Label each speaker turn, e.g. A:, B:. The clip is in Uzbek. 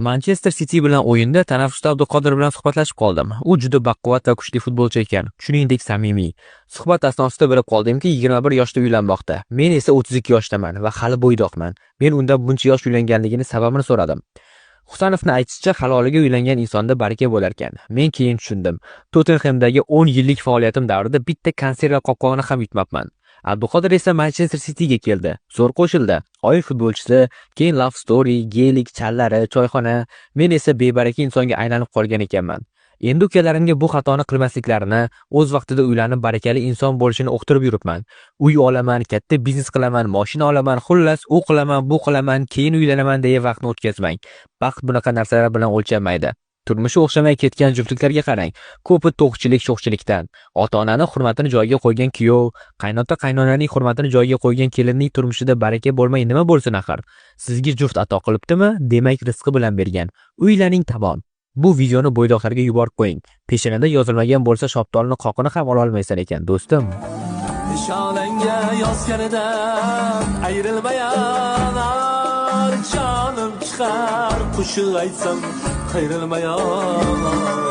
A: Manchester City bilan o'yinda tanaffusda Abduqodir bilan suhbatlashib qoldim. U juda baquvvat va kuchli futbolchi ekan, shuningdek samimiy. Suhbat asnosida bilib qoldimki, 21 yoshda uylanmoqda. Men esa 32 yoshdaman va hali bo'ydoqman. Men undan buncha yosh uylanganligini sababini so'radim. Husanovning aytishicha, haloliga uylangan insonda baraka bo'lar ekan. Men keyin tushundim. Tottenhamdagi 10 yillik faoliyatim davrida bitta konserva qopqog'ini ham yutmabman. Abduqodir esa Manchester Cityga keldi. Zo'r qo'shildi. Oy futbolchisi, keyin Love Story, geylik, challari, choyxona. Men esa bebaraka insonga aylanib qolgan ekanman. Endi ukalarimga bu xatoni qilmasliklarini, o'z vaqtida uylanib barakali inson bo'lishini o'qtirib yuribman. Uy olaman, katta biznes qilaman, mashina olaman, xullas, u qilaman, bu qilaman, keyin uylanaman deya vaqtni o'tkazmang. Baxt bunaqa narsalar bilan o'lchanmaydi. Turmushi o'xshamay ketgan juftliklarga qarang. Ko'pi to'qchilik, sho'xchilikdan. Ota-onaning hurmatini joyiga qo'ygan kuyov, qaynota qaynonaning hurmatini joyiga qo'ygan kelinning turmushida baraka bo'lmay nima bo'lsin axir? Sizga juft ato qilibdimi? Demak, rizqi bilan bergan. Uylaning tamom. Bu videoni bo'ydoqlarga yuborib qo'ying. Peshanada yozilmagan bo'lsa, shoptolni qoqini ham ola olmaysan ekan, do'stim.
B: Nishonanga yozganidan ayrilmayan jonim chiqar, qo'shiq aytsam qayrilmayan